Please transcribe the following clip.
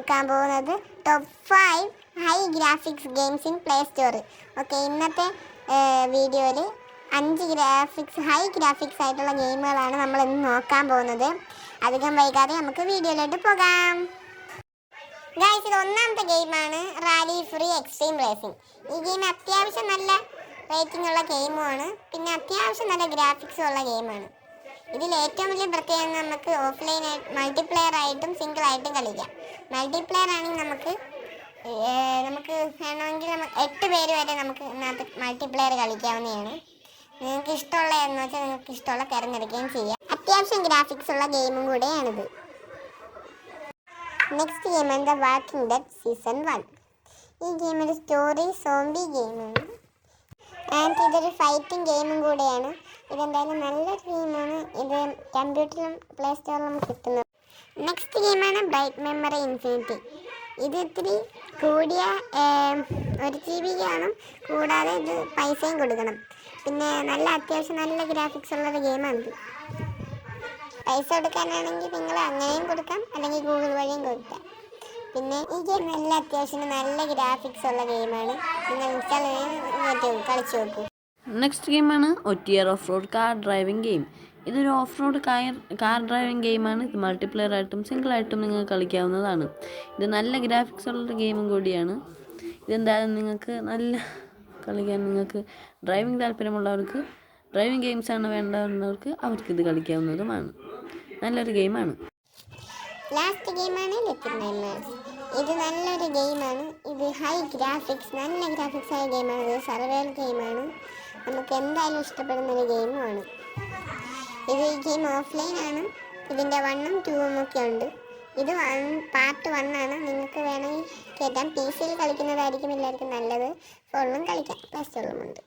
നോക്കാൻ പോകുന്നത് top 5 high graphics games in play store. Okay, ഇന്നത്തെ വീഡിയോയിൽ 5 ഹൈ ഗ്രാഫിക്സ് ആയിട്ടുള്ള ഗെയിമുകളാണ് നമ്മൾ ഇന്ന് നോക്കാൻ പോകുന്നത്. അധികം വൈകാതെ നമുക്ക് വീഡിയോയിലോട്ട് പോകാം. ഗൈസ്, ഇത് ഒന്നാമത്തെ ഗെയിമാണ് റാലി ഫ്രീ എക്സ്ട്രീം റേസിംഗ്. ഈ ഗെയിം അത്യാവശ്യം നല്ല റേറ്റിംഗ് ഉള്ള ഗെയിമുമാണ്, പിന്നെ അത്യാവശ്യം നല്ല ഗ്രാഫിക്സും ഉള്ള ഗെയിമാണ്. ഇതിൽ ഏറ്റവും വലിയ പ്രത്യേകത നമുക്ക് ഓഫ്ലൈൻ മൾട്ടിപ്ലെയർ ആയിട്ടും സിംഗിൾ ആയിട്ടും കളിക്കാം. മൾട്ടിപ്ലെയർ ആണെങ്കിൽ നമുക്ക് വേണമെങ്കിൽ 8 പേര് വരെ നമുക്ക് ഇതിനകത്ത് മൾട്ടിപ്ലെയർ കളിക്കാവുന്നതാണ്. നിങ്ങൾക്ക് ഇഷ്ടമുള്ള എന്ന് വെച്ചാൽ നിങ്ങൾക്ക് ഇഷ്ടമുള്ള തിരഞ്ഞെടുക്കുകയും ചെയ്യാം. അത്യാവശ്യം ഗ്രാഫിക്സ് ഉള്ള ഗെയിമും കൂടെയാണിത്. നെക്സ്റ്റ് ഗെയിമാണ് ദ വാക്കിംഗ് ഡെഡ് സീസൺ 1. ഈ ഗെയിം ഒരു സ്റ്റോറി സോംബി ഗെയിമാണ് ആൻഡ് ഇതൊരു ഫൈറ്റിംഗ് ഗെയിമും കൂടെയാണ്. ഇതെന്തായാലും നല്ലൊരു ഗെയിമാണ്. ഇത് കമ്പ്യൂട്ടറിലും പ്ലേ സ്റ്റോറിലും കിട്ടുന്നത്. നെക്സ്റ്റ് ഗെയിമാണ് ബ്രൈറ്റ് മെമ്മറി ഇൻഫിനിറ്റി. ഇത് ഇത്തിരി കൂടിയ 1 GB കാണും, കൂടാതെ ഇത് പൈസയും കൊടുക്കണം. പിന്നെ അത്യാവശ്യം നല്ല ഗ്രാഫിക്സ് ഉള്ളൊരു ഗെയിമാണിത്. പൈസ കൊടുക്കാനാണെങ്കിൽ നിങ്ങൾ അങ്ങനെയും കൊടുക്കാം, അല്ലെങ്കിൽ ഗൂഗിൾ വഴിയും കൊടുക്കാം. പിന്നെ ഈ ഗെയിം അത്യാവശ്യം നല്ല ഗ്രാഫിക്സ് ഉള്ള ഗെയിമാണ്. നിങ്ങൾ ഇൻസ്റ്റാൾ ചെയ്ത് കളിച്ചു നോക്കൂ. നെക്സ്റ്റ് ഗെയിമാണ് ഒറ്റിയർ ഓഫ് റോഡ് കാർ ഡ്രൈവിംഗ് ഗെയിം. ഇതൊരു ഓഫ് റോഡ് കാർ ഡ്രൈവിംഗ് ഗെയിമാണ്. ഇത് മൾട്ടിപ്ലെയർ ആയിട്ടും സിംഗിൾ ആയിട്ടും നിങ്ങൾക്ക് കളിക്കാവുന്നതാണ്. ഇത് നല്ല ഗ്രാഫിക്സ് ഉള്ള ഗെയിമും കൂടിയാണ്. ഇതെന്തായാലും നിങ്ങൾക്ക് നിങ്ങൾക്ക് ഡ്രൈവിംഗ് താല്പര്യമുള്ളവർക്ക്, ഡ്രൈവിംഗ് ഗെയിംസാണ് വേണ്ടവർക്ക് അവർക്കിത് കളിക്കാവുന്നതുമാണ്. നല്ലൊരു ഗെയിമാണ്. ലാസ്റ്റ് ഗെയിമാണ് ലിറ്റിൽ നൈറ്റ്മെയർസ്. ഇത് നല്ലൊരു ഗെയിമാണ്. ഇത് ഹൈ ഗ്രാഫിക്സ്, നല്ല ഗ്രാഫിക്സ് ആയ ഗെയിമാണ്. ഇത് സർവൈവൽ ഗെയിമാണ്. നമുക്ക് എന്തായാലും ഇഷ്ടപ്പെടുന്നൊരു ഗെയിമുമാണ്. ഈ ഗെയിം ഓഫ്ലൈൻ ആണ്. ഇതിൻ്റെ 1ഉം 2ഉം ഒക്കെ ഉണ്ട്. ഇത് പാർട്ട് 1 ആണ്. നിങ്ങൾക്ക് വേണമെങ്കിൽ കയറ്റാം. PC യിൽ കളിക്കുന്നതായിരിക്കും എല്ലാവർക്കും നല്ലത്. ഫോണിലും കളിക്കാം, പ്ലേ സ്റ്റോറിലുമുണ്ട്.